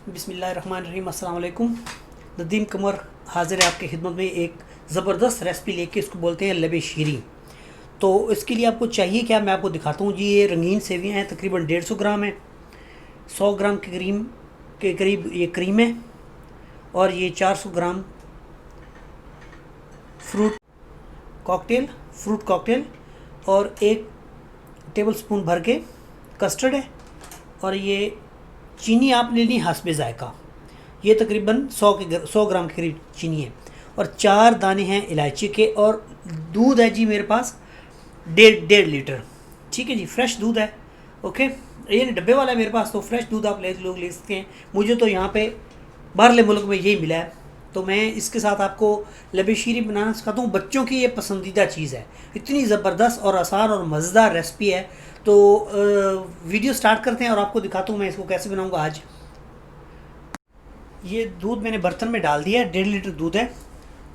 बिस्मिल्लाहिर्रहमानिर्रहीम। अस्सलाम वालेकुम। नदीम कमर हाज़िर है आपकी खिदमत में एक ज़बरदस्त रेसिपी लेके। इसको बोलते हैं लबे शीरी। तो इसके लिए आपको चाहिए क्या, मैं आपको दिखाता हूँ जी। ये रंगीन सेवियाँ हैं, तकरीबन 150 ग्राम है। 100 ग्राम के करीब ये क्रीम है, और ये 400 ग्राम फ्रूट कॉकटेल, और 1 टेबल स्पून भर के कस्टर्ड है, और ये चीनी आप ले ली हस्बे ज़ायका। ये तकरीबन 100 ग्राम के करीब चीनी है, और 4 दाने हैं इलायची के, और दूध है जी मेरे पास 1.5 लीटर। ठीक है जी, फ्रेश दूध है। ओके, ये डब्बे वाला है मेरे पास, तो फ्रेश दूध आप लोग ले सकते हैं। मुझे तो यहाँ पे बाहरले मुल्क में यही मिला है, तो मैं इसके साथ आपको लबे शीरी बनाना सिखाता हूँ। बच्चों की ये पसंदीदा चीज़ है, इतनी ज़बरदस्त और आसान और मज़ेदार रेसिपी है। तो वीडियो स्टार्ट करते हैं और आपको दिखाता हूँ मैं इसको कैसे बनाऊँगा आज। ये दूध मैंने बर्तन में डाल दिया है, 1.5 लीटर दूध है,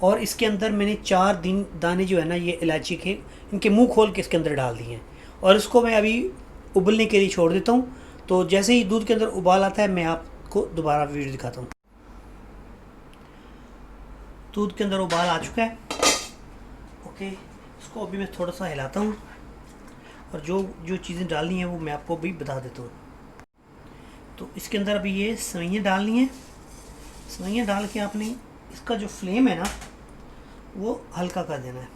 और इसके अंदर मैंने 4 दाने जो है ना ये इलायची के, इनके मुंह खोल के इसके अंदर डाल दिए हैं, और इसको मैं अभी उबलने के लिए छोड़ देता हूँ। तो जैसे ही दूध के अंदर उबाल आता है मैं आपको दोबारा वीडियो दिखाता हूँ। दूध के अंदर उबाल आ चुका है। ओके, इसको अभी मैं थोड़ा सा हिलाता हूँ, और जो जो चीज़ें डालनी है वो मैं आपको अभी बता देता हूँ। तो इसके अंदर अभी ये सवैयाँ डालनी है। सवैयाँ डाल के आपने इसका जो फ्लेम है ना वो हल्का कर देना है।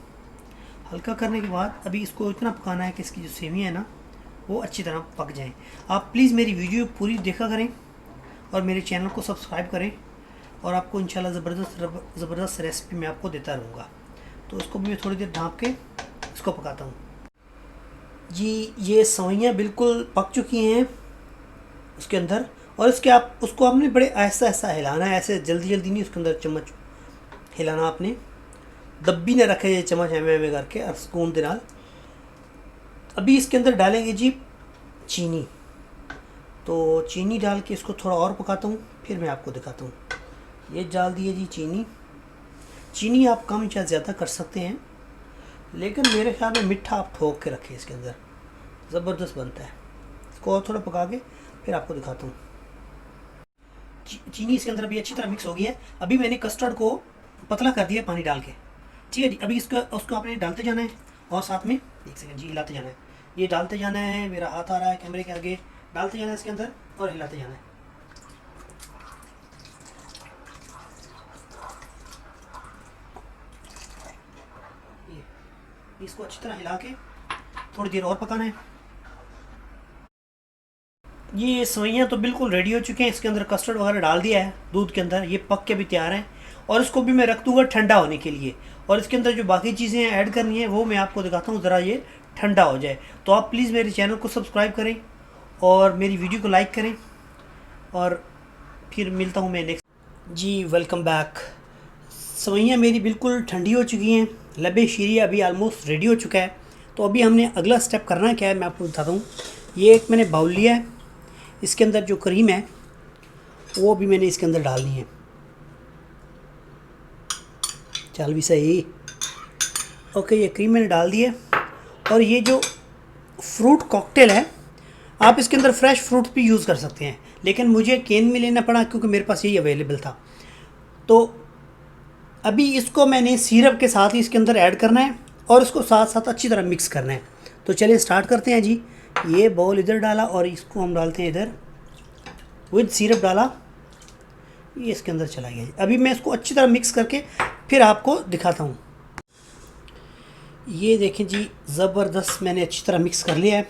हल्का करने के बाद अभी इसको इतना पकाना है कि इसकी जो सेवियाँ है ना वो अच्छी तरह पक जाएं। आप प्लीज़ मेरी वीडियो पूरी देखा करें और मेरे चैनल को सब्सक्राइब करें, और आपको इंशाल्लाह ज़बरदस्त रेसिपी मैं आपको देता रहूँगा। तो इसको भी मैं थोड़ी देर ढाँप के इसको पकाता हूँ जी। ये सवैयाँ बिल्कुल पक चुकी हैं उसके अंदर, और उसको आपने बड़े ऐसा ऐसा हिलाना है, ऐसे जल्दी जल्दी नहीं उसके अंदर चम्मच हिलाना आपने। दब्बी ने रखे चम्मच एम करके और स्पून के नाल। अभी इसके अंदर डालेंगे जी चीनी। तो चीनी डाल के इसको थोड़ा और पकाता हूँ, फिर मैं आपको दिखाता हूँ। ये डाल दिए जी चीनी। चीनी आप कम या ज़्यादा कर सकते हैं, लेकिन मेरे ख्याल में मिठा आप ठोक के रखें, इसके अंदर ज़बरदस्त बनता है। इसको और थोड़ा पका के फिर आपको दिखाता हूँ। चीनी इसके अंदर अभी अच्छी तरह मिक्स हो गई है। अभी मैंने कस्टर्ड को पतला कर दिया पानी डाल के। ठीक है जी, अभी उसको आपने डालते जाना है, और साथ में 1 सेकंड जी हिलाते जाना है। ये डालते जाना है, मेरा हाथ आ रहा है कैमरे के आगे, डालते जाना है इसके अंदर और हिलाते जाना है। ये इसको अच्छी तरह हिला के थोड़ी देर और पकाना है। ये सवैयाँ तो बिल्कुल रेडी हो चुके हैं। इसके अंदर कस्टर्ड वगैरह डाल दिया है दूध के अंदर, ये पक के भी तैयार हैं, और इसको भी मैं रख दूँगा ठंडा होने के लिए। और इसके अंदर जो बाकी चीज़ें ऐड करनी है वो मैं आपको दिखाता हूँ, ज़रा ये ठंडा हो जाए। तो आप प्लीज़ मेरे चैनल को सब्सक्राइब करें और मेरी वीडियो को लाइक करें, और फिर मिलता हूँ मैं नेक्स्ट जी। Welcome back. सवैयाँ मेरी बिल्कुल ठंडी हो चुकी हैं, लबे शीरी अभी आलमोस्ट रेडी हो चुका है। तो अभी हमने अगला स्टेप करना क्या है मैं आपको बताता हूँ। ये एक मैंने बाउल लिया है, इसके अंदर जो क्रीम है वो भी मैंने इसके अंदर डालनी है। चल भी सही। ओके, ये क्रीम मैंने डाल दी है, और ये जो फ्रूट कॉकटेल है आप इसके अंदर फ्रेश फ्रूट भी यूज़ कर सकते हैं, लेकिन मुझे कैन में लेना पड़ा क्योंकि मेरे पास यही अवेलेबल था। तो अभी इसको मैंने सिरप के साथ ही इसके अंदर ऐड करना है, और इसको साथ साथ अच्छी तरह मिक्स करना है। तो चलिए स्टार्ट करते हैं जी। ये बाउल इधर डाला, और इसको हम डालते हैं इधर, विद सिरप डाला, ये इसके अंदर चला गया। अभी मैं इसको अच्छी तरह मिक्स करके फिर आपको दिखाता हूँ। ये देखें जी, ज़बरदस्त मैंने अच्छी तरह मिक्स कर लिया है।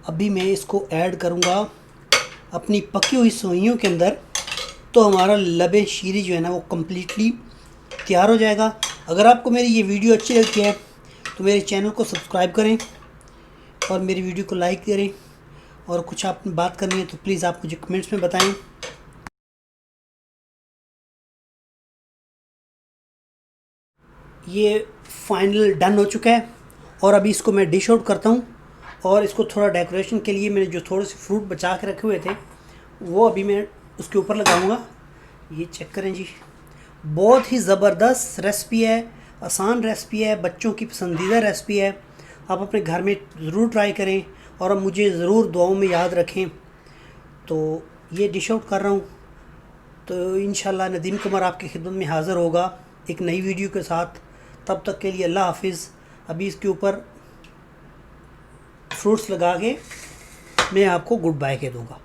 अभी मैं इसको ऐड करूँगा अपनी पकी हुई सवैयों के अंदर, तो हमारा लबे शीरी जो है ना वो कम्प्लीटली तैयार हो जाएगा। अगर आपको मेरी ये वीडियो अच्छी लगती है तो मेरे चैनल को सब्सक्राइब करें और मेरी वीडियो को लाइक करें, और कुछ आपने बात करनी है तो प्लीज़ आप मुझे कमेंट्स में बताएं। ये फाइनल डन हो चुका है, और अभी इसको मैं डिश आउट करता हूँ, और इसको थोड़ा डेकोरेशन के लिए मैंने जो थोड़े से फ्रूट बचा के रखे हुए थे वो अभी मैं उसके ऊपर लगाऊंगा। ये चेक करें जी, बहुत ही ज़बरदस्त रेसिपी है, आसान रेसिपी है, बच्चों की पसंदीदा रेसिपी है। आप अपने घर में ज़रूर ट्राई करें, और अब मुझे ज़रूर दुआओं में याद रखें। तो ये डिश आउट कर रहा हूँ। तो इंशाल्लाह नदीम कमर आपकी खिदमत में हाज़िर होगा एक नई वीडियो के साथ। तब तक के लिए अल्लाह हाफिज़। अभी इसके ऊपर फ्रूट्स लगा के मैं आपको गुड बाय कह दूँगा।